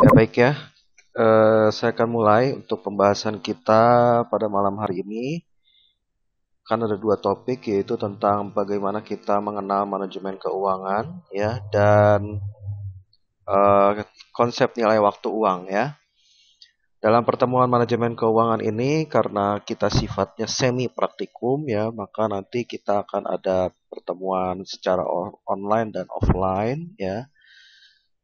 Ya baik ya, saya akan mulai untuk pembahasan kita pada malam hari ini. Kan ada dua topik yaitu tentang bagaimana kita mengenal manajemen keuangan ya dan eh, konsep nilai waktu uang ya. Dalam pertemuan manajemen keuangan ini karena kita sifatnya semi praktikum ya, maka nanti kita akan ada pertemuan secara online dan offline ya.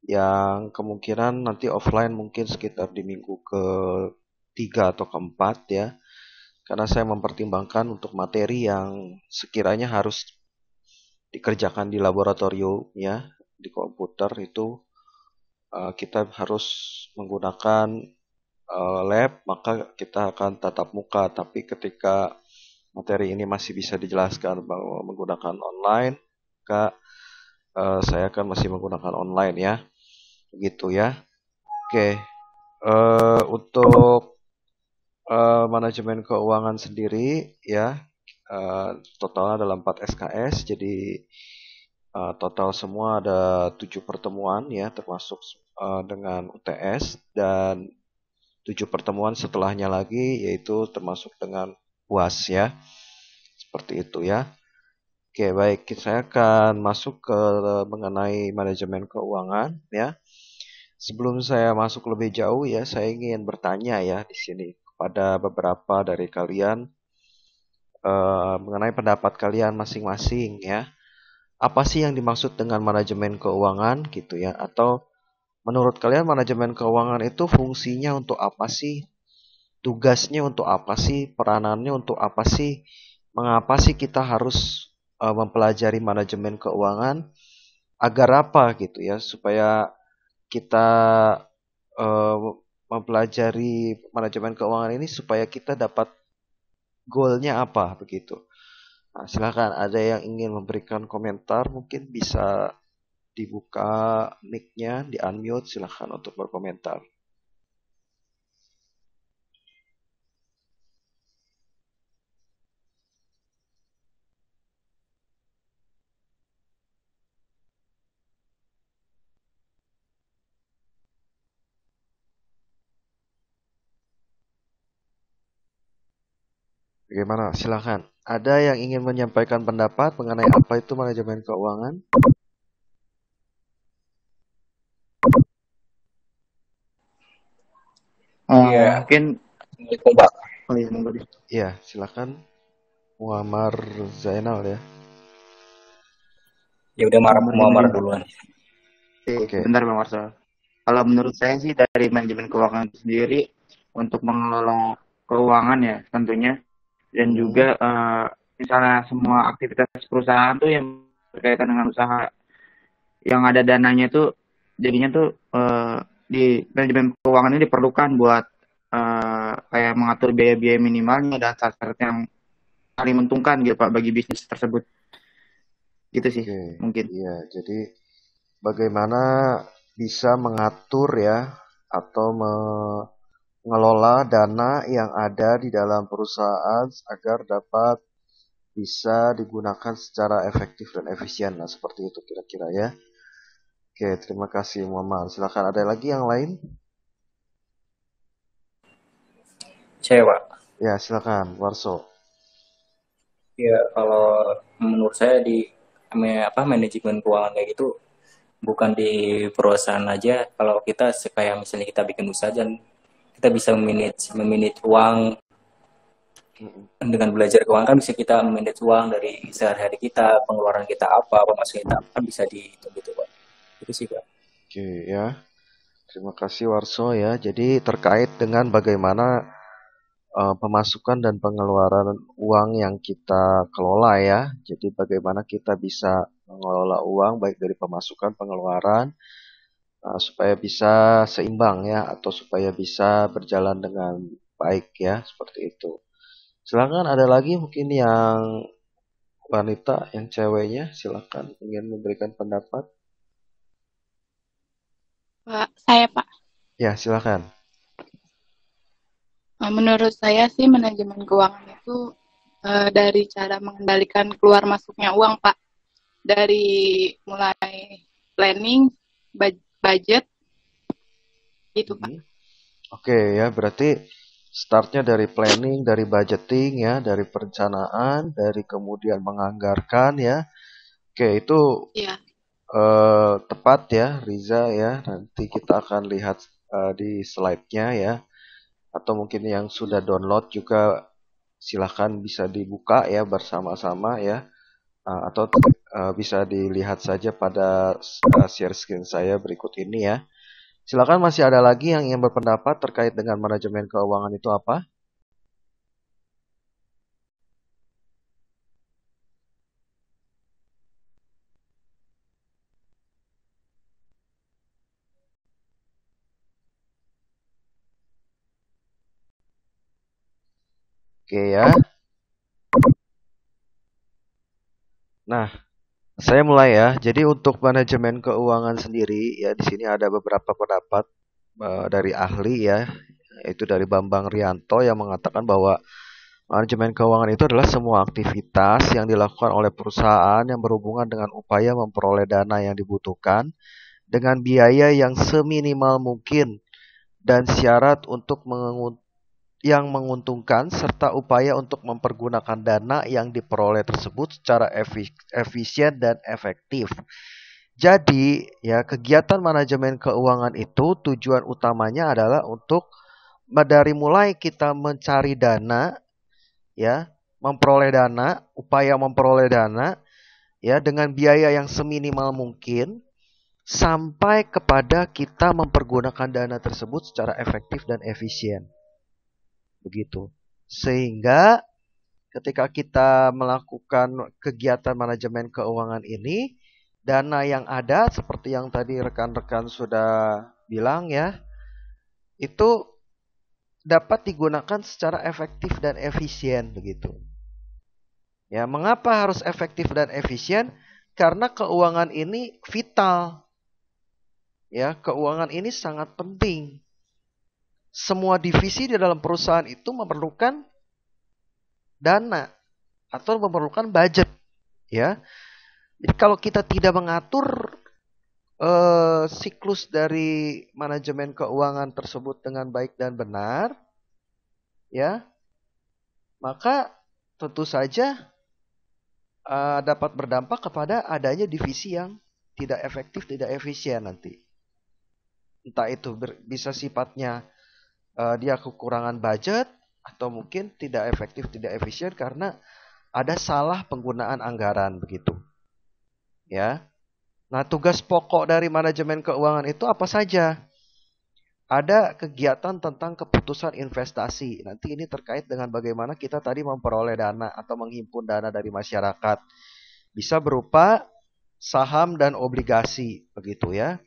Yang kemungkinan nanti offline mungkin sekitar di minggu ketiga atau keempat ya. Karena saya mempertimbangkan untuk materi yang sekiranya harus dikerjakan di laboratorium ya, di komputer itu kita harus menggunakan lab, maka kita akan tatap muka. Tapi ketika materi ini masih bisa dijelaskan bahwa menggunakan online, maka saya akan masih menggunakan online ya. Begitu ya. Oke, untuk manajemen keuangan sendiri ya, totalnya adalah 4 SKS, jadi total semua ada 7 pertemuan ya, termasuk dengan UTS, dan 7 pertemuan setelahnya lagi yaitu termasuk dengan UAS ya, seperti itu ya. Oke, baik, saya akan masuk ke mengenai manajemen keuangan ya. Sebelum saya masuk lebih jauh ya, saya ingin bertanya ya di sini kepada beberapa dari kalian mengenai pendapat kalian masing-masing ya. Apa sih yang dimaksud dengan manajemen keuangan gitu ya? Atau menurut kalian manajemen keuangan itu fungsinya untuk apa sih? Tugasnya untuk apa sih? Peranannya untuk apa sih? Mengapa sih kita harus mempelajari manajemen keuangan? Agar apa gitu ya? Supaya kita eh, mempelajari manajemen keuangan ini supaya kita dapat goalnya apa begitu. Nah, silakan ada yang ingin memberikan komentar, mungkin bisa dibuka mic-nya, di-unmute, silakan untuk berkomentar. Bagaimana? Silakan. Ada yang ingin menyampaikan pendapat mengenai apa itu manajemen keuangan? Iya, Mungkin Assalamualaikum Pak. oh iya monggo deh. Ya, silakan Muammar Zainal ya. Ya udah Muhammad mau Zainudin. marah duluan. Oke. Bentar Bang Marcel. Kalau menurut saya sih dari manajemen keuangan itu sendiri untuk mengelola keuangan ya tentunya dan Hmm, juga misalnya semua aktivitas perusahaan tuh yang berkaitan dengan usaha yang ada dananya tuh jadinya tuh di manajemen keuangan ini diperlukan buat kayak mengatur biaya-biaya minimalnya dan syarat-syarat yang paling menguntungkan gitu Pak bagi bisnis tersebut. Gitu sih oke. mungkin. Iya, jadi bagaimana bisa mengatur ya atau mengelola dana yang ada di dalam perusahaan agar dapat bisa digunakan secara efektif dan efisien. Nah, seperti itu kira-kira ya. Oke, terima kasih Muhammad. Silakan ada lagi yang lain? Saya Pak. Ya, silakan Warso. Ya kalau menurut saya di manajemen keuangan kayak gitu bukan di perusahaan aja. Kalau kita kayak misalnya kita bikin usaha dan kita bisa memanage uang Mm-mm. dengan belajar keuangan kan bisa kita memanage uang dari sehari-hari kita, pengeluaran kita apa, pemasukan kita apa kan bisa dihitung gitu Pak. Itu sih Pak. Oke ya, terima kasih Warso ya. Jadi terkait dengan bagaimana pemasukan dan pengeluaran uang yang kita kelola ya. Jadi bagaimana kita bisa mengelola uang baik dari pemasukan, pengeluaran supaya bisa seimbang ya atau supaya bisa berjalan dengan baik ya, seperti itu. Silakan ada lagi mungkin yang wanita, yang ceweknya, silakan ingin memberikan pendapat. Pak, saya Pak. Ya, silakan. Menurut saya sih manajemen keuangan itu dari cara mengendalikan keluar masuknya uang Pak. Dari mulai planning, budget, Gitu, Pak. Oke ya, berarti startnya dari planning, dari budgeting ya, dari perencanaan, dari kemudian menganggarkan ya. Oke, itu Iya. tepat ya, Riza ya. Nanti kita akan lihat di slide-nya ya. Atau mungkin yang sudah download juga silahkan bisa dibuka ya bersama-sama ya. Atau bisa dilihat saja pada share screen saya berikut ini ya. Silakan, masih ada lagi yang ingin berpendapat terkait dengan manajemen keuangan itu apa? Oke ya. Nah, saya mulai ya. Jadi untuk manajemen keuangan sendiri ya, di sini ada beberapa pendapat dari ahli ya, yaitu dari Bambang Rianto yang mengatakan bahwa manajemen keuangan itu adalah semua aktivitas yang dilakukan oleh perusahaan yang berhubungan dengan upaya memperoleh dana yang dibutuhkan dengan biaya yang seminimal mungkin dan syarat untuk yang menguntungkan serta upaya untuk mempergunakan dana yang diperoleh tersebut secara efisien dan efektif. Jadi, ya, kegiatan manajemen keuangan itu tujuan utamanya adalah untuk dari mulai kita mencari dana, ya, memperoleh dana, upaya memperoleh dana, ya, dengan biaya yang seminimal mungkin sampai kepada kita mempergunakan dana tersebut secara efektif dan efisien. Begitu. Sehingga ketika kita melakukan kegiatan manajemen keuangan ini, dana yang ada seperti yang tadi rekan-rekan sudah bilang ya, itu dapat digunakan secara efektif dan efisien begitu. Ya, mengapa harus efektif dan efisien? Karena keuangan ini vital. Ya, keuangan ini sangat penting. Semua divisi di dalam perusahaan itu memerlukan dana atau memerlukan budget, ya. Jadi kalau kita tidak mengatur siklus dari manajemen keuangan tersebut dengan baik dan benar, ya, maka tentu saja dapat berdampak kepada adanya divisi yang tidak efektif, tidak efisien nanti. Entah itu bisa sifatnya dia kekurangan budget atau mungkin tidak efektif, tidak efisien karena ada salah penggunaan anggaran begitu. Ya. Nah, tugas pokok dari manajemen keuangan itu apa saja? Ada kegiatan tentang keputusan investasi. Nanti ini terkait dengan bagaimana kita tadi memperoleh dana atau menghimpun dana dari masyarakat. Bisa berupa saham dan obligasi, begitu ya.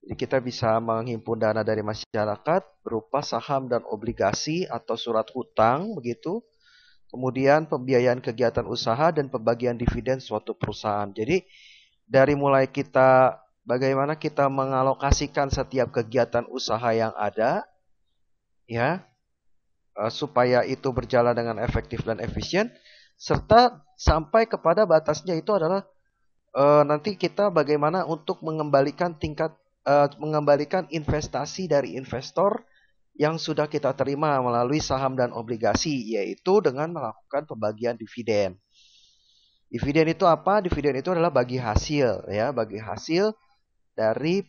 Jadi kita bisa menghimpun dana dari masyarakat berupa saham dan obligasi atau surat hutang, begitu. Kemudian pembiayaan kegiatan usaha dan pembagian dividen suatu perusahaan. Jadi dari mulai kita bagaimana kita mengalokasikan setiap kegiatan usaha yang ada, ya, supaya itu berjalan dengan efektif dan efisien, serta sampai kepada batasnya itu adalah nanti kita bagaimana untuk mengembalikan mengembalikan investasi dari investor yang sudah kita terima melalui saham dan obligasi, yaitu dengan melakukan pembagian dividen. Dividen itu apa? Dividen itu adalah bagi hasil, ya, bagi hasil dari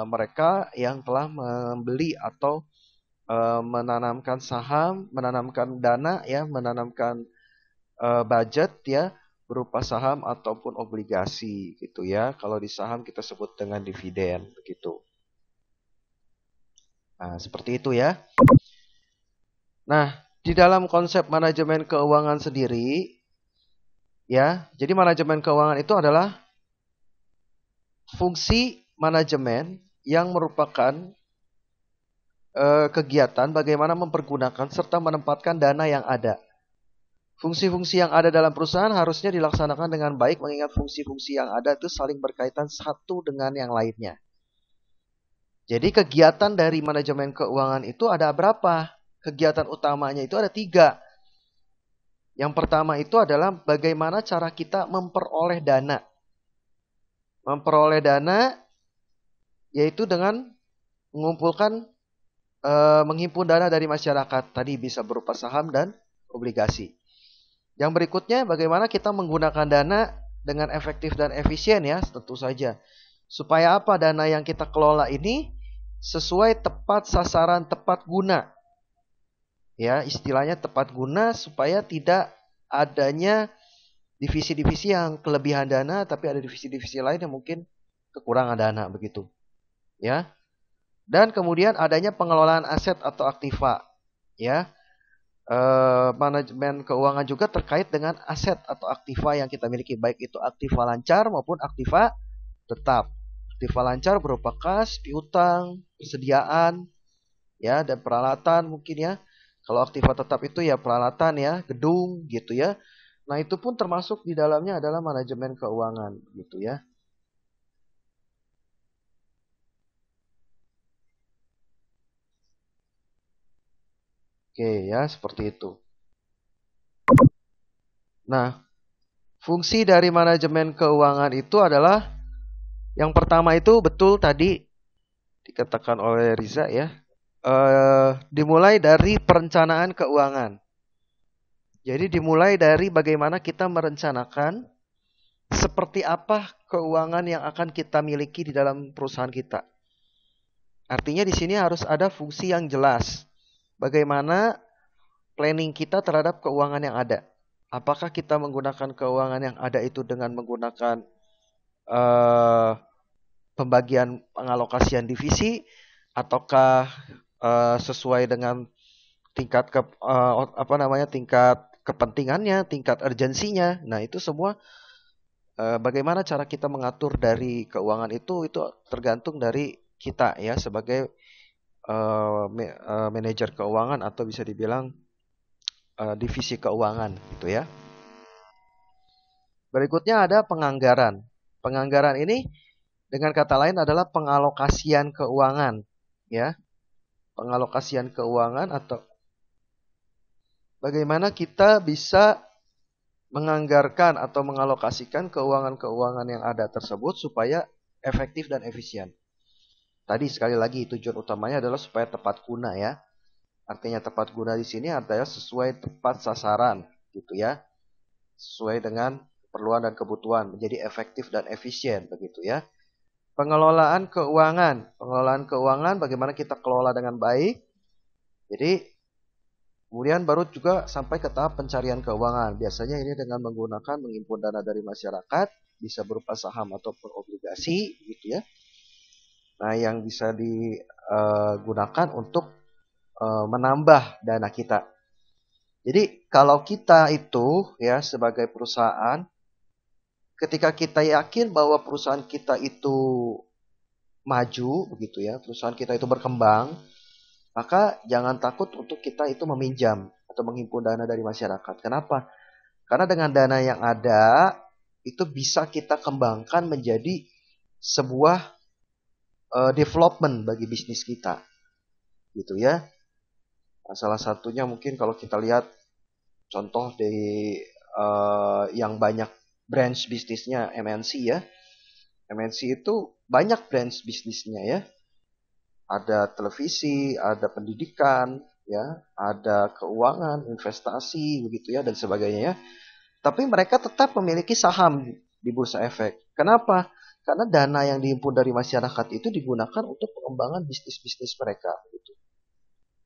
mereka yang telah membeli atau menanamkan saham, menanamkan dana, ya, menanamkan budget, ya, berupa saham ataupun obligasi, gitu ya. Kalau di saham kita sebut dengan dividen, begitu. Nah, seperti itu ya. Nah, di dalam konsep manajemen keuangan sendiri, ya, jadi manajemen keuangan itu adalah fungsi manajemen yang merupakan kegiatan bagaimana mempergunakan serta menempatkan dana yang ada. Fungsi-fungsi yang ada dalam perusahaan harusnya dilaksanakan dengan baik mengingat fungsi-fungsi yang ada itu saling berkaitan satu dengan yang lainnya. Jadi kegiatan dari manajemen keuangan itu ada berapa? Kegiatan utamanya itu ada 3. Yang pertama itu adalah bagaimana cara kita memperoleh dana. Memperoleh dana yaitu dengan menghimpun dana dari masyarakat. Tadi bisa berupa saham dan obligasi. Yang berikutnya, bagaimana kita menggunakan dana dengan efektif dan efisien ya, tentu saja. Supaya apa? Dana yang kita kelola ini sesuai tepat sasaran, tepat guna. Ya, istilahnya tepat guna supaya tidak adanya divisi-divisi yang kelebihan dana, tapi ada divisi-divisi lain yang mungkin kekurangan dana begitu. Ya. Dan kemudian adanya pengelolaan aset atau aktiva. Ya. Manajemen keuangan juga terkait dengan aset atau aktiva yang kita miliki, baik itu aktiva lancar maupun aktiva tetap. Aktiva lancar berupa kas, piutang, persediaan, ya, dan peralatan mungkin ya. Kalau aktiva tetap itu ya peralatan ya, gedung gitu ya. Nah, itu pun termasuk di dalamnya adalah manajemen keuangan gitu ya. Oke ya, seperti itu. Nah, fungsi dari manajemen keuangan itu adalah yang pertama itu betul tadi dikatakan oleh Riza ya. Dimulai dari perencanaan keuangan. Jadi dimulai dari bagaimana kita merencanakan seperti apa keuangan yang akan kita miliki di dalam perusahaan kita. Artinya di sini harus ada fungsi yang jelas. Bagaimana planning kita terhadap keuangan yang ada. Apakah kita menggunakan keuangan yang ada itu dengan menggunakan pembagian pengalokasian divisi, ataukah sesuai dengan tingkat tingkat kepentingannya, tingkat urgensinya. Nah, itu semua bagaimana cara kita mengatur dari keuangan itu tergantung dari kita ya sebagai manajer keuangan atau bisa dibilang divisi keuangan gitu ya. Berikutnya ada penganggaran. Penganggaran ini dengan kata lain adalah pengalokasian keuangan ya. Pengalokasian keuangan atau bagaimana kita bisa menganggarkan atau mengalokasikan keuangan-keuangan yang ada tersebut supaya efektif dan efisien. Tadi sekali lagi tujuan utamanya adalah supaya tepat guna ya. Artinya tepat guna di sini adalah sesuai tepat sasaran gitu ya. Sesuai dengan keperluan dan kebutuhan, menjadi efektif dan efisien begitu ya. Pengelolaan keuangan. Pengelolaan keuangan bagaimana kita kelola dengan baik. Jadi kemudian baru juga sampai ke tahap pencarian keuangan. Biasanya ini dengan menghimpun dana dari masyarakat, bisa berupa saham ataupun obligasi gitu ya. Nah, yang bisa digunakan untuk menambah dana kita. Jadi kalau kita itu ya sebagai perusahaan, ketika kita yakin bahwa perusahaan kita itu maju begitu ya, perusahaan kita itu berkembang, maka jangan takut untuk kita itu meminjam atau menghimpun dana dari masyarakat. Kenapa? Karena dengan dana yang ada itu bisa kita kembangkan menjadi sebuah development bagi bisnis kita. Gitu ya. Nah, salah satunya mungkin kalau kita lihat contoh dari yang banyak branch bisnisnya MNC ya. MNC itu banyak branch bisnisnya ya. Ada televisi, ada pendidikan, ya, ada keuangan, investasi, begitu ya, dan sebagainya ya. Tapi mereka tetap memiliki saham di bursa efek. Kenapa? Karena dana yang dihimpun dari masyarakat itu digunakan untuk pengembangan bisnis-bisnis mereka, gitu.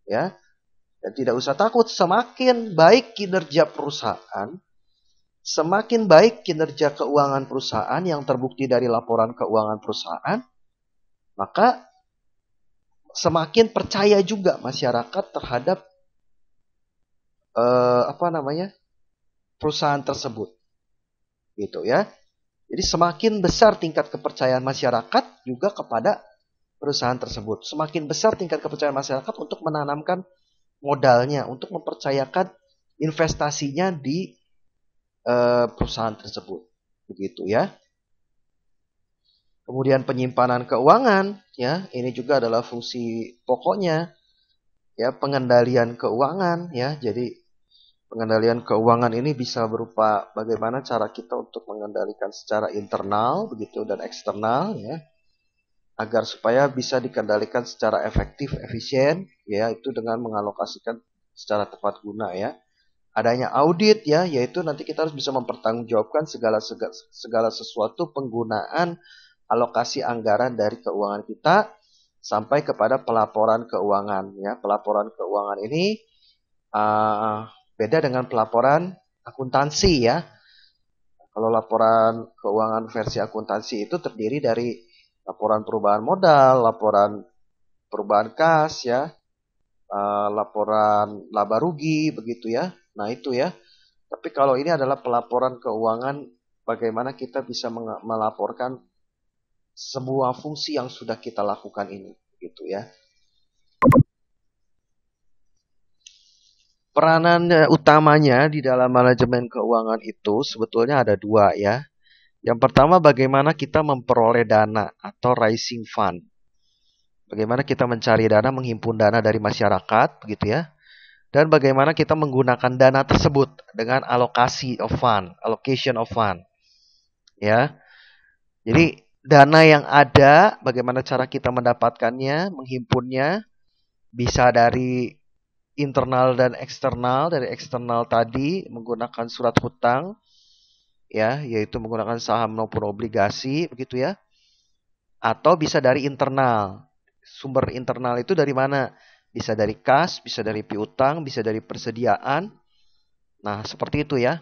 Ya, dan tidak usah takut, semakin baik kinerja perusahaan, semakin baik kinerja keuangan perusahaan yang terbukti dari laporan keuangan perusahaan, maka semakin percaya juga masyarakat terhadap perusahaan tersebut, gitu ya. Jadi semakin besar tingkat kepercayaan masyarakat juga kepada perusahaan tersebut. Semakin besar tingkat kepercayaan masyarakat untuk menanamkan modalnya, untuk mempercayakan investasinya di perusahaan tersebut, begitu ya. Kemudian penyimpanan keuangan, ya, ini juga adalah fungsi pokoknya, ya, pengendalian keuangan, ya. Jadi pengendalian keuangan ini bisa berupa bagaimana cara kita untuk mengendalikan secara internal, begitu, dan eksternal, ya. agar supaya bisa dikendalikan secara efektif, efisien, ya, itu dengan mengalokasikan secara tepat guna ya. Adanya audit ya, yaitu nanti kita harus bisa mempertanggungjawabkan segala sesuatu penggunaan alokasi anggaran dari keuangan kita sampai kepada pelaporan keuangan ya. Pelaporan keuangan ini beda dengan pelaporan akuntansi ya. Kalau laporan keuangan versi akuntansi itu terdiri dari laporan perubahan modal, laporan perubahan kas ya, laporan laba rugi begitu ya. Nah itu ya. Tapi kalau ini adalah pelaporan keuangan, bagaimana kita bisa melaporkan semua fungsi yang sudah kita lakukan ini gitu ya. Peranan utamanya di dalam manajemen keuangan itu sebetulnya ada dua ya. Yang pertama, bagaimana kita memperoleh dana atau raising fund. Bagaimana kita mencari dana, menghimpun dana dari masyarakat begitu ya. Dan bagaimana kita menggunakan dana tersebut dengan alokasi of fund, allocation of fund. Ya. Jadi dana yang ada, bagaimana cara kita mendapatkannya, menghimpunnya, bisa dari internal dan eksternal. Dari eksternal tadi menggunakan surat hutang, ya, yaitu menggunakan saham maupun obligasi, begitu ya. Atau bisa dari internal. Sumber internal itu dari mana? Bisa dari kas, bisa dari piutang, bisa dari persediaan. Nah, seperti itu ya.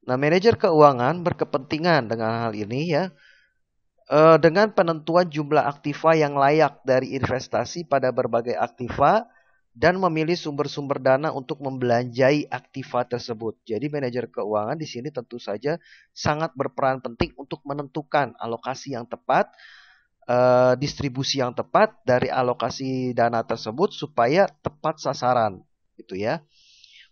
Nah, manajer keuangan berkepentingan dengan hal ini ya. Dengan penentuan jumlah aktiva yang layak dari investasi pada berbagai aktiva dan memilih sumber-sumber dana untuk membelanjai aktiva tersebut. Jadi manajer keuangan di sini tentu saja sangat berperan penting untuk menentukan alokasi yang tepat, distribusi yang tepat dari alokasi dana tersebut supaya tepat sasaran, gitu ya.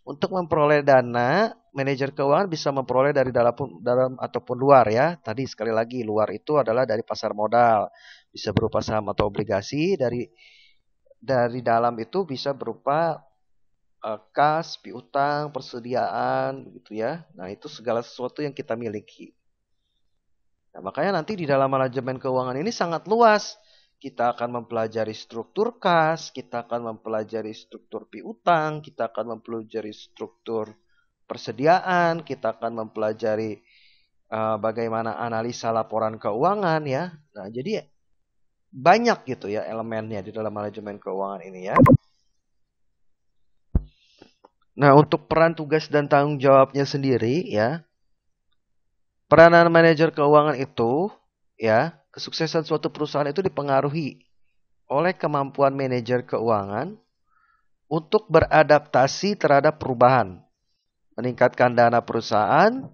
Untuk memperoleh dana, manajer keuangan bisa memperoleh dari dalam ataupun luar ya. Tadi sekali lagi, luar itu adalah dari pasar modal. Bisa berupa saham atau obligasi. Dari dalam itu bisa berupa kas, piutang, persediaan gitu ya. Nah, itu segala sesuatu yang kita miliki. Nah, makanya nanti di dalam manajemen keuangan ini sangat luas. Kita akan mempelajari struktur kas, kita akan mempelajari struktur piutang, kita akan mempelajari struktur persediaan, kita akan mempelajari bagaimana analisa laporan keuangan ya. Nah, jadi banyak gitu ya elemennya di dalam manajemen keuangan ini ya. Nah, untuk peran tugas dan tanggung jawabnya sendiri ya. Peranan manajer keuangan itu ya, kesuksesan suatu perusahaan itu dipengaruhi oleh kemampuan manajer keuangan untuk beradaptasi terhadap perubahan, meningkatkan dana perusahaan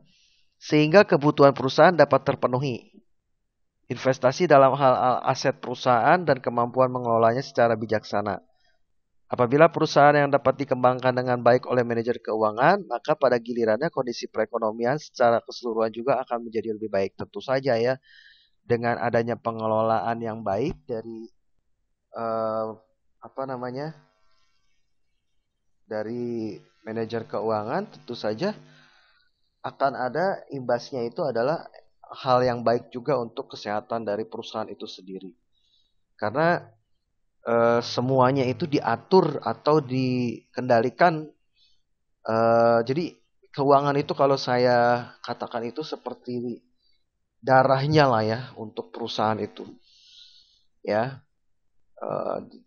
sehingga kebutuhan perusahaan dapat terpenuhi. Investasi dalam hal aset perusahaan dan kemampuan mengelolanya secara bijaksana. Apabila perusahaan yang dapat dikembangkan dengan baik oleh manajer keuangan, maka pada gilirannya kondisi perekonomian secara keseluruhan juga akan menjadi lebih baik. Tentu saja ya, dengan adanya pengelolaan yang baik dari dari manajer keuangan, tentu saja akan ada imbasnya, itu adalah hal yang baik juga untuk kesehatan dari perusahaan itu sendiri. Karena semuanya itu diatur atau dikendalikan. Jadi keuangan itu kalau saya katakan itu seperti darahnya lah ya untuk perusahaan itu. Ya,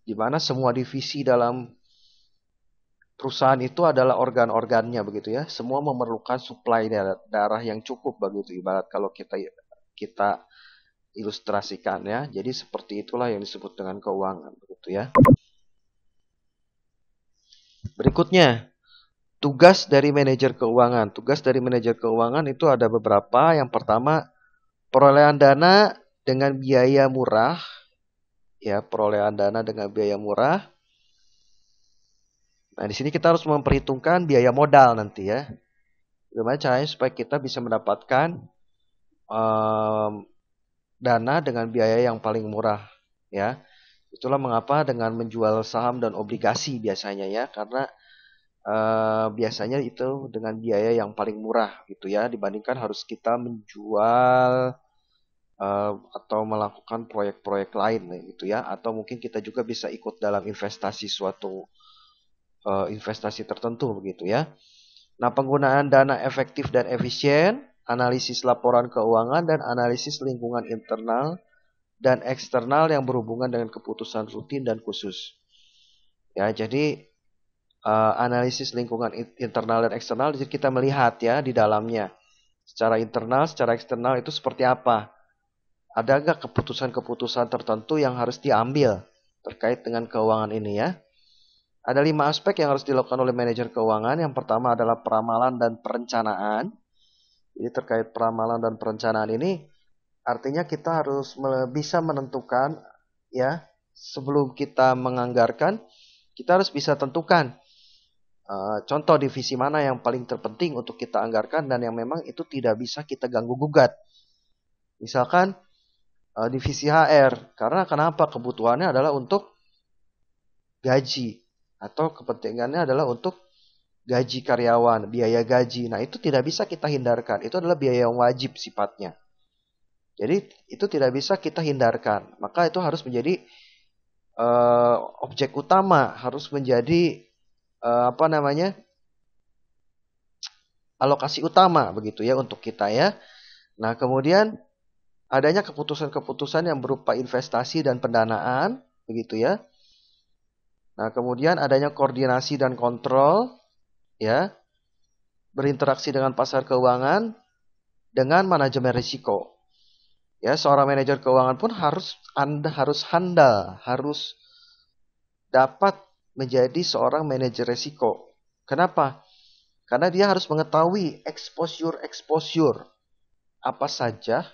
di mana semua divisi dalam perusahaan itu adalah organ-organnya begitu ya. Semua memerlukan suplai darah yang cukup begitu, ibarat kalau kita ilustrasikan ya. Jadi seperti itulah yang disebut dengan keuangan begitu ya. Berikutnya, tugas dari manajer keuangan. Tugas dari manajer keuangan itu ada beberapa. Yang pertama, perolehan dana dengan biaya murah. Ya, perolehan dana dengan biaya murah. Nah, di sini kita harus memperhitungkan biaya modal nanti ya. Bagaimana caranya supaya kita bisa mendapatkan dana dengan biaya yang paling murah ya. Itulah mengapa dengan menjual saham dan obligasi biasanya ya, karena biasanya itu dengan biaya yang paling murah gitu ya, dibandingkan harus kita menjual atau melakukan proyek-proyek lain gitu ya, atau mungkin kita juga bisa ikut dalam investasi suatu investasi tertentu begitu ya. Nah, penggunaan dana efektif dan efisien, analisis laporan keuangan dan analisis lingkungan internal dan eksternal yang berhubungan dengan keputusan rutin dan khusus. Ya, jadi analisis lingkungan internal dan eksternal jadi kita melihat ya di dalamnya. Secara internal, secara eksternal itu seperti apa? Ada nggak keputusan-keputusan tertentu yang harus diambil terkait dengan keuangan ini ya? Ada 5 aspek yang harus dilakukan oleh manajer keuangan. Yang pertama adalah peramalan dan perencanaan. Jadi terkait peramalan dan perencanaan ini, artinya kita harus bisa menentukan ya, sebelum kita menganggarkan, kita harus bisa tentukan contoh divisi mana yang paling terpenting untuk kita anggarkan dan yang memang itu tidak bisa kita ganggu gugat. Misalkan divisi HR, karena kenapa? Kebutuhannya adalah untuk gaji atau kepentingannya adalah untuk gaji karyawan, biaya gaji. Nah, itu tidak bisa kita hindarkan. Itu adalah biaya yang wajib sifatnya. Jadi, itu tidak bisa kita hindarkan. Maka itu harus menjadi objek utama, harus menjadi alokasi utama begitu ya untuk kita ya. Nah, kemudian adanya keputusan-keputusan yang berupa investasi dan pendanaan begitu ya. Nah, kemudian adanya koordinasi dan kontrol ya, berinteraksi dengan pasar keuangan dengan manajemen risiko. Ya, seorang manajer keuangan pun harus handal, harus dapat menjadi seorang manajer risiko. Kenapa? Karena dia harus mengetahui exposure apa saja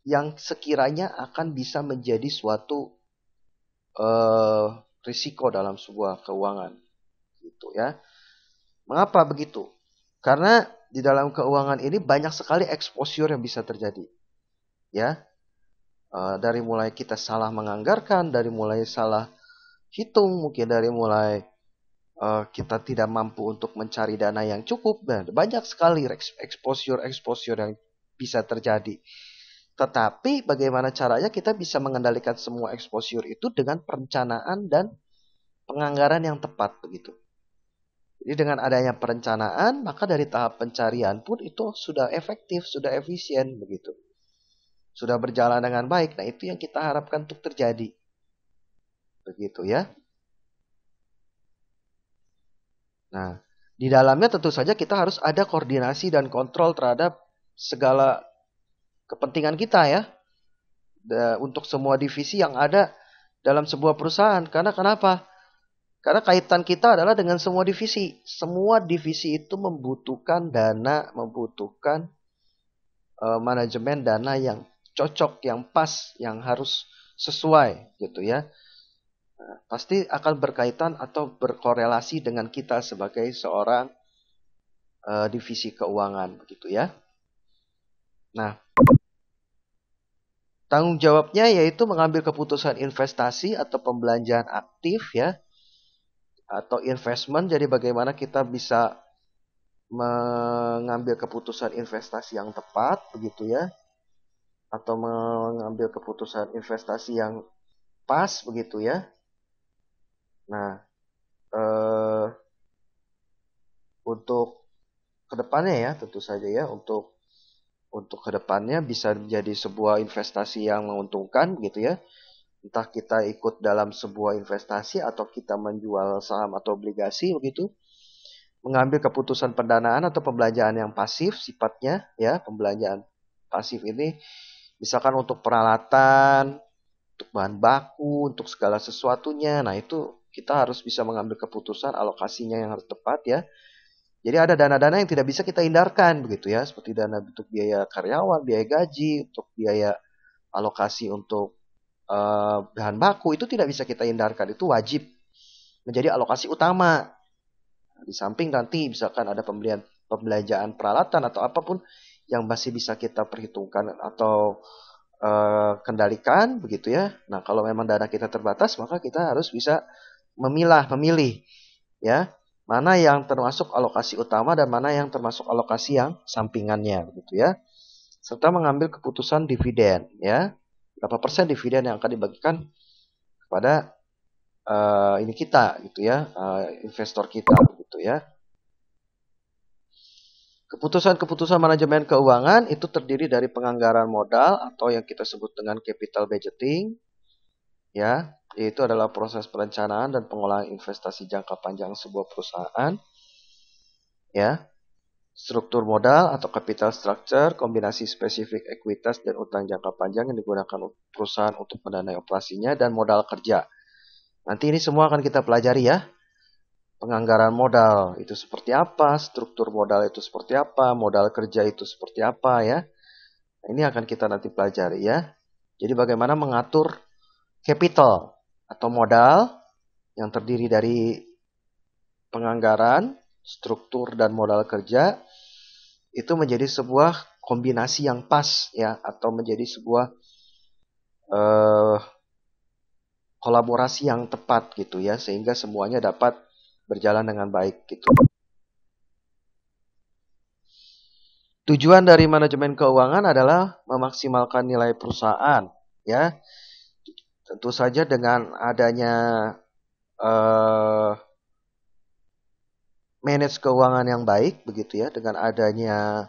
yang sekiranya akan bisa menjadi suatu risiko dalam sebuah keuangan, gitu ya. Mengapa begitu? Karena di dalam keuangan ini banyak sekali exposure yang bisa terjadi, ya. Dari mulai kita salah menganggarkan, dari mulai salah hitung, mungkin dari mulai kita tidak mampu untuk mencari dana yang cukup, dan banyak sekali exposure yang bisa terjadi. Tetapi bagaimana caranya kita bisa mengendalikan semua exposure itu dengan perencanaan dan penganggaran yang tepat begitu. Jadi dengan adanya perencanaan, maka dari tahap pencarian pun itu sudah efektif, sudah efisien begitu. Sudah berjalan dengan baik. Nah, itu yang kita harapkan untuk terjadi. Begitu ya. Nah, di dalamnya tentu saja kita harus ada koordinasi dan kontrol terhadap segala kepentingan kita ya. Untuk semua divisi yang ada dalam sebuah perusahaan. Karena kenapa? Karena kaitan kita adalah dengan semua divisi. Semua divisi itu membutuhkan dana, membutuhkan manajemen dana yang cocok, yang pas, yang harus sesuai gitu ya. Nah, pasti akan berkaitan atau berkorelasi dengan kita sebagai seorang divisi keuangan begitu ya. Nah, tanggung jawabnya yaitu mengambil keputusan investasi atau pembelanjaan aktif ya, atau investment. Jadi bagaimana kita bisa mengambil keputusan investasi yang tepat begitu ya, atau mengambil keputusan investasi yang pas begitu ya. Nah, untuk kedepannya ya tentu saja ya, untuk kedepannya bisa menjadi sebuah investasi yang menguntungkan gitu ya. Entah kita ikut dalam sebuah investasi atau kita menjual saham atau obligasi begitu. Mengambil keputusan pendanaan atau pembelanjaan yang pasif sifatnya ya. Pembelanjaan pasif ini misalkan untuk peralatan, untuk bahan baku, untuk segala sesuatunya. Nah, itu kita harus bisa mengambil keputusan alokasinya yang harus tepat ya. Jadi ada dana-dana yang tidak bisa kita hindarkan begitu ya. Seperti dana untuk biaya karyawan, biaya gaji, untuk biaya alokasi untuk bahan baku, itu tidak bisa kita hindarkan. Itu wajib menjadi alokasi utama. Di samping nanti misalkan ada pembelanjaan peralatan atau apapun yang masih bisa kita perhitungkan atau kendalikan begitu ya. Nah, kalau memang dana kita terbatas, maka kita harus bisa memilih ya, mana yang termasuk alokasi utama dan mana yang termasuk alokasi yang sampingannya begitu ya. serta mengambil keputusan dividen, ya. Berapa persen dividen yang akan dibagikan kepada ini kita gitu ya, investor kita gitu ya. Keputusan-keputusan manajemen keuangan itu terdiri dari penganggaran modal atau yang kita sebut dengan capital budgeting, ya, yaitu adalah proses perencanaan dan pengolahan investasi jangka panjang sebuah perusahaan, ya. Struktur modal atau capital structure, kombinasi spesifik ekuitas dan utang jangka panjang yang digunakan perusahaan untuk mendanai operasinya, dan modal kerja. Nanti ini semua akan kita pelajari ya. Penganggaran modal itu seperti apa, struktur modal itu seperti apa, modal kerja itu seperti apa ya. Nah, ini akan kita nanti pelajari ya. Jadi bagaimana mengatur capital atau modal yang terdiri dari penganggaran, struktur dan modal kerja itu menjadi sebuah kombinasi yang pas ya, atau menjadi sebuah kolaborasi yang tepat gitu ya, sehingga semuanya dapat berjalan dengan baik gitu. Tujuan dari manajemen keuangan adalah memaksimalkan nilai perusahaan, ya. Tentu saja dengan adanya manage keuangan yang baik, begitu ya, dengan adanya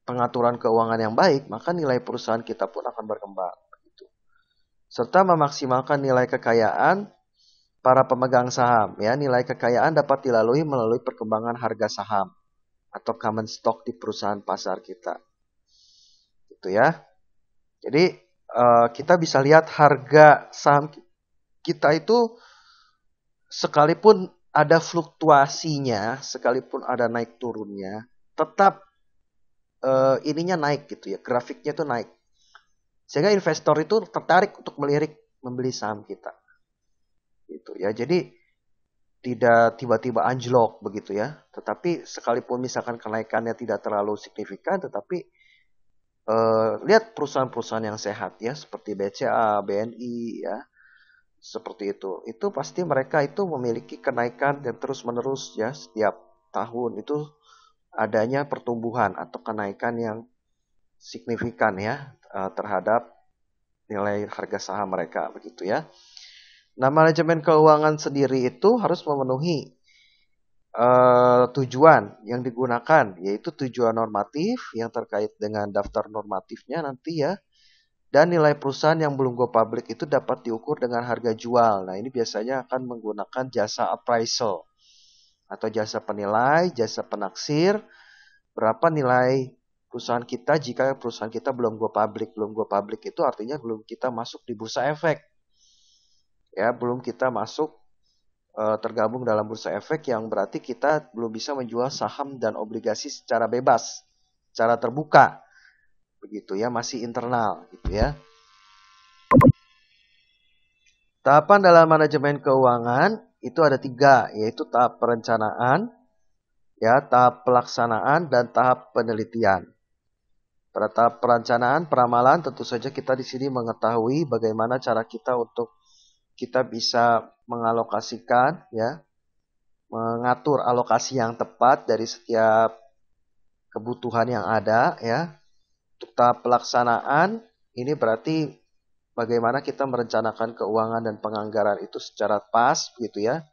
pengaturan keuangan yang baik, maka nilai perusahaan kita pun akan berkembang. Begitu. Serta memaksimalkan nilai kekayaan para pemegang saham, ya. Nilai kekayaan dapat dilalui melalui perkembangan harga saham atau common stock di perusahaan pasar kita. Gitu ya. Jadi kita bisa lihat harga saham kita itu sekalipun ada fluktuasinya, sekalipun ada naik turunnya, tetap ininya naik gitu ya, grafiknya itu naik. Sehingga investor itu tertarik untuk melirik membeli saham kita. Gitu ya. Jadi tidak tiba-tiba anjlok begitu ya. Tetapi sekalipun misalkan kenaikannya tidak terlalu signifikan, tetapi lihat perusahaan-perusahaan yang sehat ya, seperti BCA, BNI ya, seperti itu. Itu pasti mereka itu memiliki kenaikan yang terus-menerus ya, setiap tahun itu adanya pertumbuhan atau kenaikan yang signifikan ya terhadap nilai harga saham mereka begitu ya. Nah, manajemen keuangan sendiri itu harus memenuhi tujuan yang digunakan, yaitu tujuan normatif yang terkait dengan daftar normatifnya nanti ya, dan nilai perusahaan yang belum go public itu dapat diukur dengan harga jual. Nah, ini biasanya akan menggunakan jasa appraisal atau jasa penilai, jasa penaksir, berapa nilai perusahaan kita jika perusahaan kita belum go public. Belum go public itu artinya belum kita masuk di bursa efek. Ya, belum kita masuk tergabung dalam bursa efek, yang berarti kita belum bisa menjual saham dan obligasi secara bebas, secara terbuka, begitu ya, masih internal, gitu ya. Tahapan dalam manajemen keuangan itu ada 3, yaitu tahap perencanaan, ya, tahap pelaksanaan, dan tahap penelitian. Pada tahap perencanaan, peramalan, tentu saja kita di sini mengetahui bagaimana cara kita untuk kita bisa mengalokasikan, ya, mengatur alokasi yang tepat dari setiap kebutuhan yang ada, ya. Untuk tahap pelaksanaan, ini berarti bagaimana kita merencanakan keuangan dan penganggaran itu secara pas, gitu ya.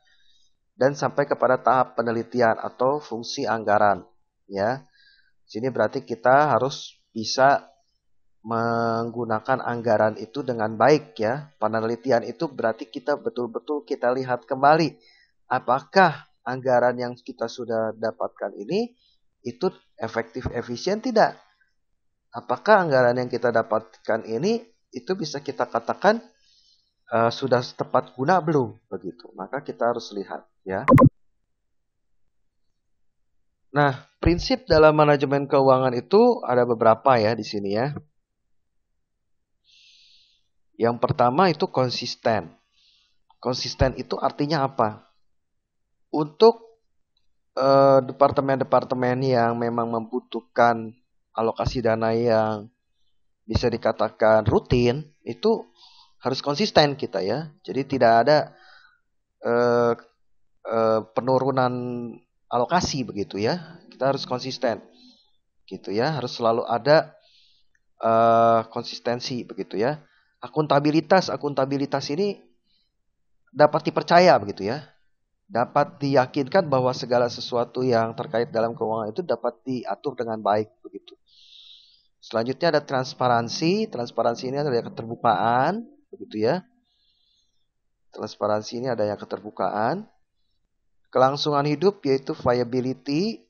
Dan sampai kepada tahap penelitian atau fungsi anggaran, ya. Sini berarti kita harus bisa menggunakan anggaran itu dengan baik ya. Penelitian itu berarti kita betul-betul kita lihat kembali apakah anggaran yang kita sudah dapatkan ini itu efektif efisien tidak. Apakah anggaran yang kita dapatkan ini itu bisa kita katakan sudah tepat guna belum begitu. Maka kita harus lihat ya. Nah, prinsip dalam manajemen keuangan itu ada beberapa ya di sini ya. Yang pertama itu konsisten. Konsisten itu artinya apa? Untuk departemen-departemen yang memang membutuhkan alokasi dana yang bisa dikatakan rutin, itu harus konsisten kita ya. Jadi tidak ada penurunan alokasi begitu ya. Kita harus konsisten. gitu ya. Harus selalu ada konsistensi begitu ya. Akuntabilitas ini dapat dipercaya begitu ya. Dapat diyakinkan bahwa segala sesuatu yang terkait dalam keuangan itu dapat diatur dengan baik begitu. Selanjutnya ada transparansi. Transparansi ini adalah keterbukaan begitu ya. Transparansi ini ada yang keterbukaan. Kelangsungan hidup yaitu viability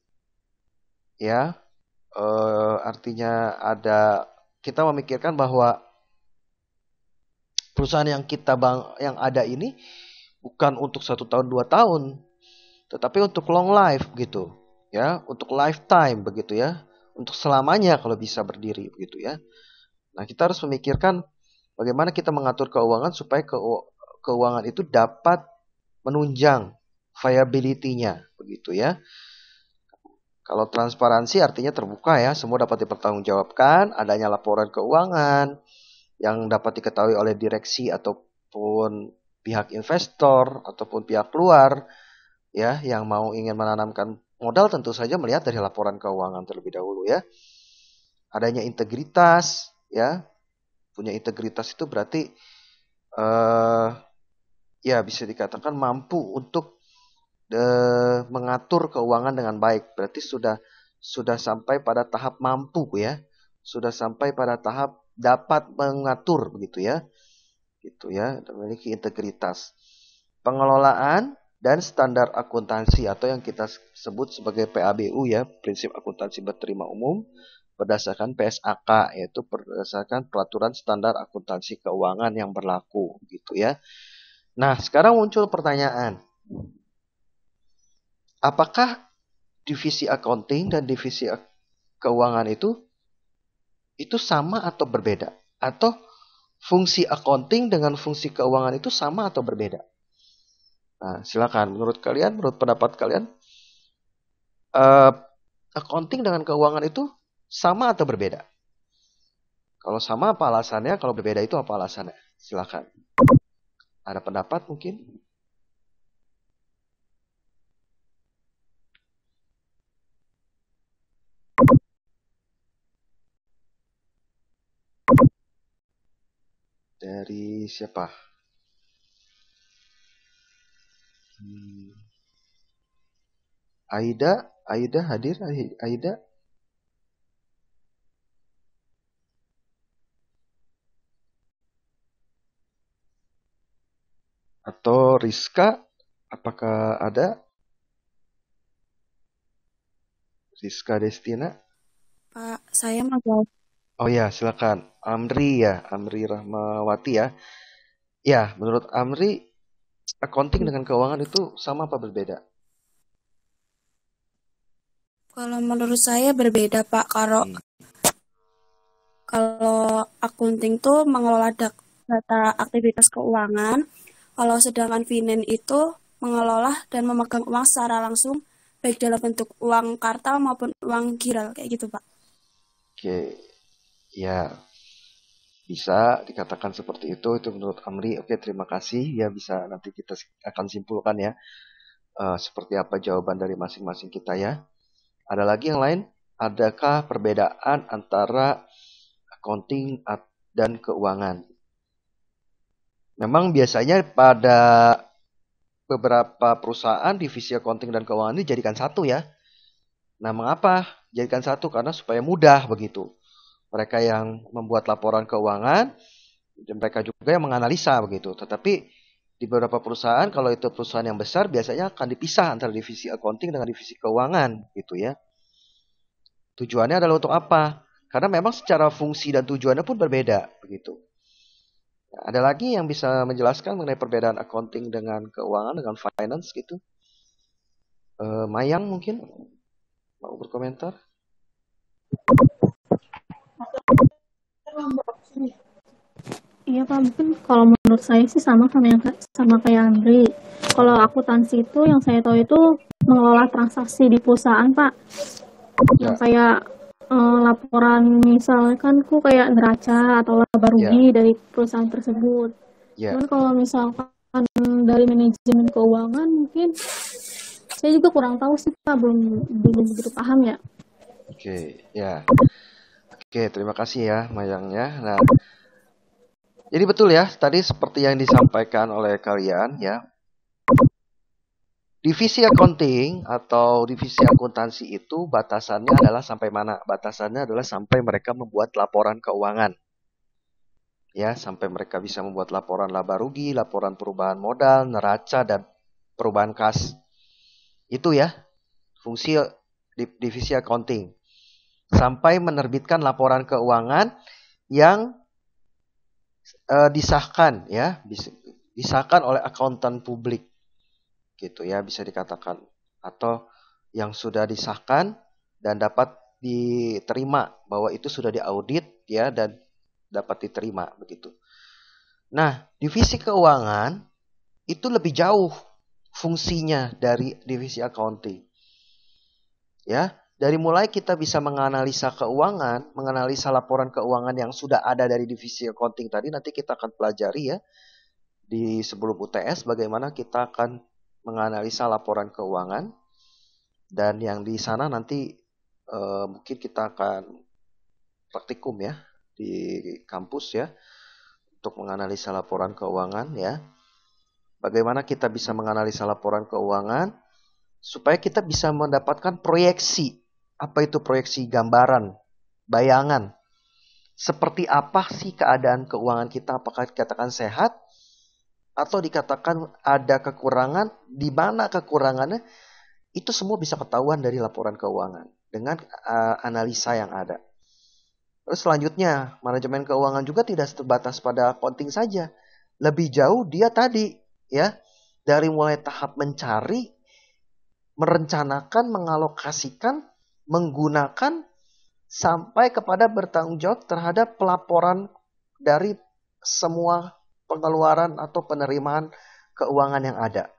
ya. Artinya ada kita memikirkan bahwa perusahaan yang yang ada ini bukan untuk 1 tahun 2 tahun, tetapi untuk long life gitu ya, untuk lifetime begitu ya, untuk selamanya kalau bisa berdiri begitu ya. Nah, kita harus memikirkan bagaimana kita mengatur keuangan supaya keuangan itu dapat menunjang viability-nya begitu ya. Kalau transparansi artinya terbuka ya, semua dapat dipertanggungjawabkan, adanya laporan keuangan yang dapat diketahui oleh direksi ataupun pihak investor ataupun pihak luar ya yang ingin menanamkan modal tentu saja melihat dari laporan keuangan terlebih dahulu ya. Adanya integritas ya. Punya integritas itu berarti ya bisa dikatakan mampu untuk mengatur keuangan dengan baik. Berarti sudah sampai pada tahap mampu ya. Sudah sampai pada tahap dapat mengatur begitu ya. Gitu ya, memiliki integritas. Pengelolaan dan standar akuntansi atau yang kita sebut sebagai PABU ya, prinsip akuntansi berterima umum berdasarkan PSAK yaitu berdasarkan peraturan standar akuntansi keuangan yang berlaku gitu ya. Nah, sekarang muncul pertanyaan. Apakah divisi accounting dan divisi keuangan itu sama atau berbeda? Atau fungsi accounting dengan fungsi keuangan itu sama atau berbeda? Nah, silakan. Menurut pendapat kalian, accounting dengan keuangan itu sama atau berbeda? Kalau sama apa alasannya? Kalau berbeda itu apa alasannya? Silakan. Ada pendapat mungkin? Dari siapa? Aida hadir? Aida? Atau Rizka? Apakah ada? Rizka Destina? Pak, saya mau jawab. Oh ya, silakan. Amri Rahmawati ya. Ya, menurut Amri, accounting dengan keuangan itu sama apa berbeda? Kalau menurut saya berbeda, Pak. Kalau accounting tuh mengelola data aktivitas keuangan, kalau sedangkan finance itu mengelola dan memegang uang secara langsung, baik dalam bentuk uang kartal maupun uang giral, kayak gitu, Pak. Oke, ya bisa dikatakan seperti itu menurut Amri. Oke, terima kasih. Ya bisa nanti kita akan simpulkan ya seperti apa jawaban dari masing-masing kita ya. Ada lagi yang lain? Adakah perbedaan antara accounting dan keuangan? Memang biasanya pada beberapa perusahaan divisi accounting dan keuangan ini jadikan satu ya. Nah, mengapa jadikan satu? Karena supaya mudah begitu. Mereka yang membuat laporan keuangan, dan mereka juga yang menganalisa begitu. Tetapi di beberapa perusahaan, kalau itu perusahaan yang besar, biasanya akan dipisah antara divisi accounting dengan divisi keuangan gitu ya. Tujuannya adalah untuk apa? Karena memang secara fungsi dan tujuannya pun berbeda begitu. Ada lagi yang bisa menjelaskan mengenai perbedaan accounting dengan keuangan, dengan finance gitu? Mayang mungkin mau berkomentar? Iya Pak, mungkin kalau menurut saya sih sama kayak Andri. Kalau akuntansi itu yang saya tahu itu mengelola transaksi di perusahaan Pak. Yang kayak laporan misalkan kayak neraca atau laba rugi dari perusahaan tersebut. Cuman kalau misalkan dari manajemen keuangan mungkin saya juga kurang tahu sih Pak, belum begitu paham ya. Oke, ya. Oke, terima kasih ya Mayangnya. Nah, jadi betul ya, tadi seperti yang disampaikan oleh kalian ya, divisi accounting atau divisi akuntansi itu batasannya adalah sampai mana? Batasannya adalah sampai mereka membuat laporan keuangan. Ya, sampai mereka bisa membuat laporan laba rugi, laporan perubahan modal, neraca, dan perubahan kas. Itu ya, fungsi divisi accounting. Sampai menerbitkan laporan keuangan yang disahkan ya, disahkan oleh akuntan publik gitu ya, bisa dikatakan, atau yang sudah disahkan dan dapat diterima bahwa itu sudah diaudit ya dan dapat diterima begitu. Nah, divisi keuangan itu lebih jauh fungsinya dari divisi accounting. Ya, dari mulai kita bisa menganalisa keuangan, menganalisa laporan keuangan yang sudah ada dari divisi accounting tadi, nanti kita akan pelajari ya di sebelum UTS bagaimana kita akan menganalisa laporan keuangan, dan yang di sana nanti mungkin kita akan praktikum ya di kampus ya untuk menganalisa laporan keuangan ya. Bagaimana kita bisa menganalisa laporan keuangan supaya kita bisa mendapatkan proyeksi. Apa itu proyeksi? Gambaran, bayangan. Seperti apa sih keadaan keuangan kita? Apakah dikatakan sehat? Atau dikatakan ada kekurangan? Di mana kekurangannya? Itu semua bisa ketahuan dari laporan keuangan dengan analisa yang ada. Terus selanjutnya, manajemen keuangan juga tidak terbatas pada accounting saja. Lebih jauh dia tadi ya, dari mulai tahap mencari, merencanakan, mengalokasikan, menggunakan, sampai kepada bertanggung jawab terhadap pelaporan dari semua pengeluaran atau penerimaan keuangan yang ada.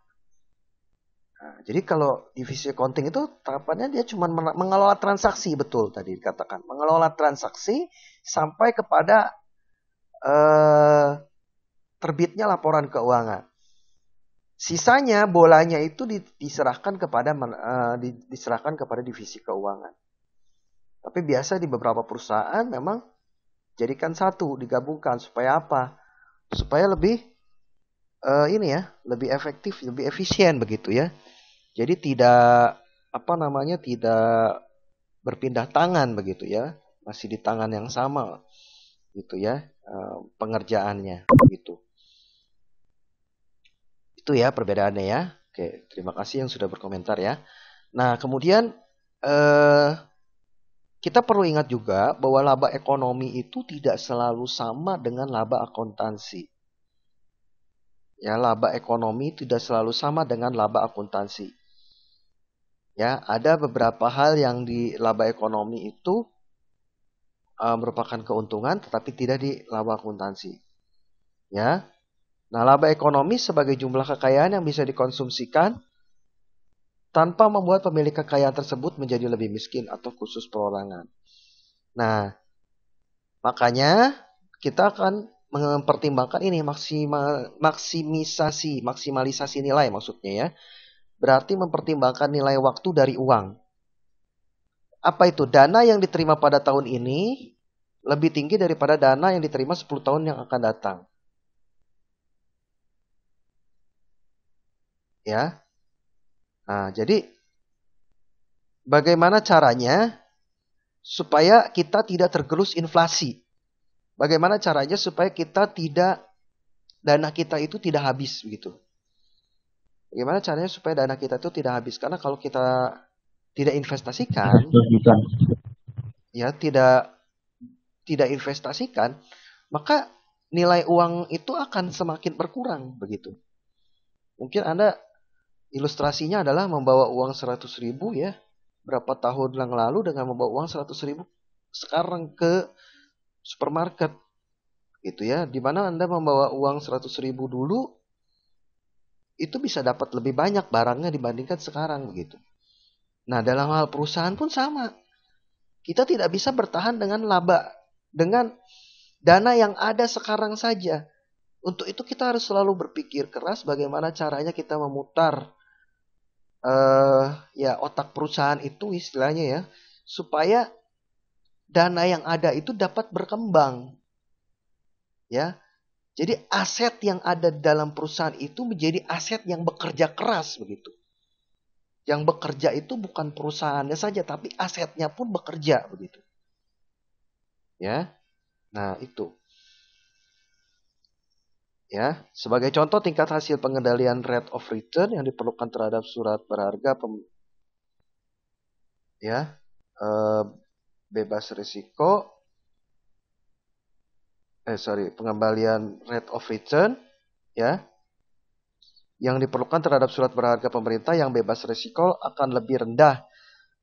Nah, jadi kalau divisi accounting itu tahapannya dia cuma mengelola transaksi, betul tadi dikatakan. Mengelola transaksi sampai kepada terbitnya laporan keuangan. Sisanya bolanya itu diserahkan kepada divisi keuangan. Tapi biasa di beberapa perusahaan memang jadikan satu, digabungkan supaya apa? Supaya lebih lebih efektif, lebih efisien begitu ya. Jadi tidak tidak berpindah tangan begitu ya, masih di tangan yang sama gitu ya pengerjaannya gitu. Itu ya perbedaannya ya. Oke, terima kasih yang sudah berkomentar ya. Nah, kemudian kita perlu ingat juga bahwa laba ekonomi itu tidak selalu sama dengan laba akuntansi. Ya, laba ekonomi tidak selalu sama dengan laba akuntansi. Ya, ada beberapa hal yang di laba ekonomi itu merupakan keuntungan tetapi tidak di laba akuntansi. Ya. Nah, laba ekonomi sebagai jumlah kekayaan yang bisa dikonsumsikan tanpa membuat pemilik kekayaan tersebut menjadi lebih miskin atau khusus perorangan. Nah, makanya kita akan mempertimbangkan ini maksimalisasi nilai maksudnya ya. Berarti mempertimbangkan nilai waktu dari uang. Apa itu? Dana yang diterima pada tahun ini lebih tinggi daripada dana yang diterima 10 tahun yang akan datang. Ya. Nah, jadi bagaimana caranya supaya kita tidak tergerus inflasi? Bagaimana caranya supaya dana kita itu tidak habis begitu? Bagaimana caranya supaya dana kita itu tidak habis? Karena kalau kita tidak investasikan, ya tidak investasikan, maka nilai uang itu akan semakin berkurang begitu. Mungkin Anda ilustrasinya adalah membawa uang 100.000 ya, berapa tahun yang lalu dengan membawa uang 100.000 sekarang ke supermarket gitu ya, di mana Anda membawa uang 100.000 dulu itu bisa dapat lebih banyak barangnya dibandingkan sekarang begitu. Nah, dalam hal perusahaan pun sama. Kita tidak bisa bertahan dengan dana yang ada sekarang saja. Untuk itu kita harus selalu berpikir keras bagaimana caranya kita memutar otak perusahaan itu istilahnya ya, supaya dana yang ada itu dapat berkembang. Ya. Jadi aset yang ada dalam perusahaan itu menjadi aset yang bekerja keras begitu. Yang bekerja itu bukan perusahaannya saja, tapi asetnya pun bekerja begitu. Ya. Nah, itu. Ya, sebagai contoh tingkat hasil pengendalian rate of return yang diperlukan terhadap surat berharga bebas risiko, pengembalian rate of return, ya, yang diperlukan terhadap surat berharga pemerintah yang bebas risiko akan lebih rendah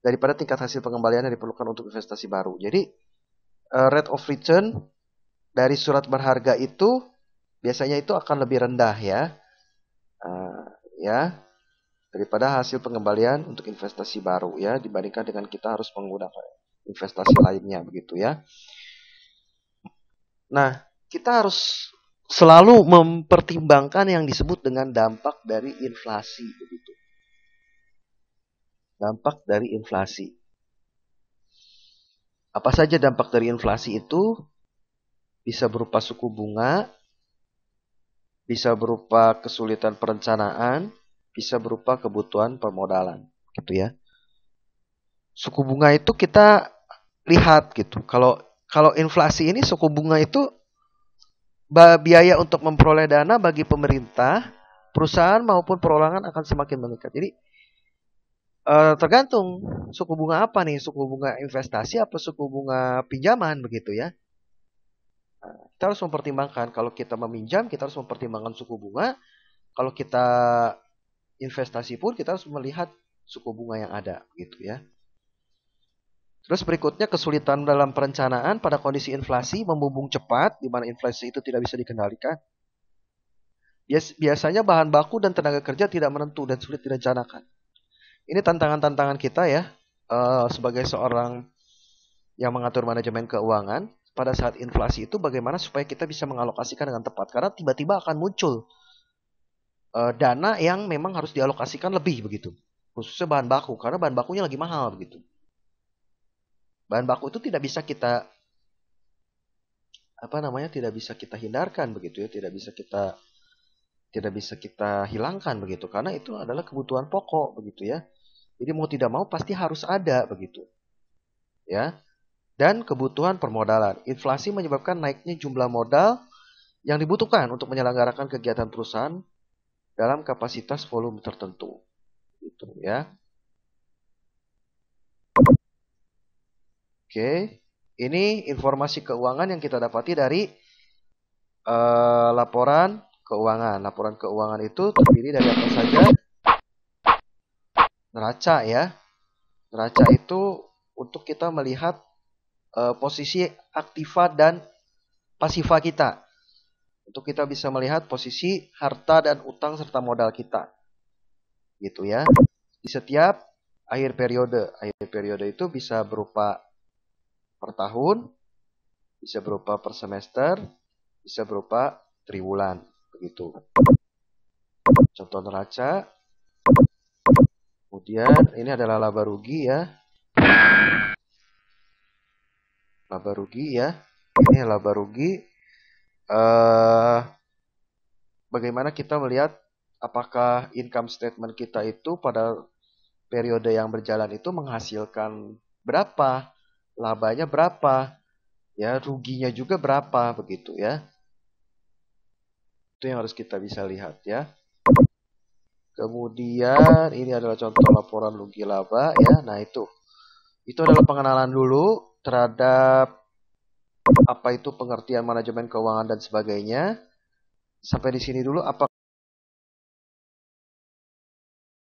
daripada tingkat hasil pengembalian yang diperlukan untuk investasi baru. Jadi rate of return dari surat berharga itu biasanya itu akan lebih rendah ya daripada hasil pengembalian untuk investasi baru ya dibandingkan dengan kita harus menggunakan investasi lainnya begitu ya. Nah, kita harus selalu mempertimbangkan yang disebut dengan dampak dari inflasi begitu. Dampak dari inflasi. Apa saja dampak dari inflasi itu? Bisa berupa suku bunga, bisa berupa kesulitan perencanaan, bisa berupa kebutuhan permodalan, gitu ya. Suku bunga itu kita lihat gitu. Kalau inflasi ini suku bunga itu biaya untuk memperoleh dana bagi pemerintah, perusahaan maupun perorangan akan semakin meningkat. Jadi tergantung suku bunga apa nih, suku bunga investasi apa suku bunga pinjaman begitu ya. Kita harus mempertimbangkan kalau kita meminjam kita harus mempertimbangkan suku bunga, kalau kita investasi pun kita harus melihat suku bunga yang ada gitu ya. Terus berikutnya kesulitan dalam perencanaan pada kondisi inflasi membumbung cepat di mana inflasi itu tidak bisa dikendalikan. Biasanya bahan baku dan tenaga kerja tidak menentu dan sulit direncanakan. Ini tantangan-tantangan kita ya sebagai seorang yang mengatur manajemen keuangan pada saat inflasi itu bagaimana supaya kita bisa mengalokasikan dengan tepat karena tiba-tiba akan muncul dana yang memang harus dialokasikan lebih begitu. Khususnya bahan baku karena bahan bakunya lagi mahal begitu. Bahan baku itu tidak bisa kita tidak bisa kita hindarkan begitu ya, tidak bisa kita hilangkan begitu karena itu adalah kebutuhan pokok begitu ya. Jadi mau tidak mau pasti harus ada begitu. Ya. Dan kebutuhan permodalan. Inflasi menyebabkan naiknya jumlah modal yang dibutuhkan untuk menyelenggarakan kegiatan perusahaan dalam kapasitas volume tertentu. Gitu ya. Oke. Ini informasi keuangan yang kita dapati dari laporan keuangan. Laporan keuangan itu terdiri dari apa saja? Neraca ya. Neraca itu untuk kita melihat posisi aktiva dan pasiva kita. Untuk kita bisa melihat posisi harta dan utang serta modal kita. Gitu ya. Di setiap akhir periode. Akhir periode itu bisa berupa per tahun, bisa berupa per semester, bisa berupa triwulan. Begitu. Contoh neraca. Kemudian ini adalah laba rugi ya. Laba rugi ya. Ini laba rugi. Bagaimana kita melihat apakah income statement kita itu pada periode yang berjalan itu menghasilkan berapa, labanya berapa, ya ruginya juga berapa begitu ya. Itu yang harus kita bisa lihat ya. Kemudian ini adalah contoh laporan rugi laba ya. Nah itu adalah pengenalan dulu terhadap apa itu pengertian manajemen keuangan dan sebagainya. Sampai di sini dulu. Apa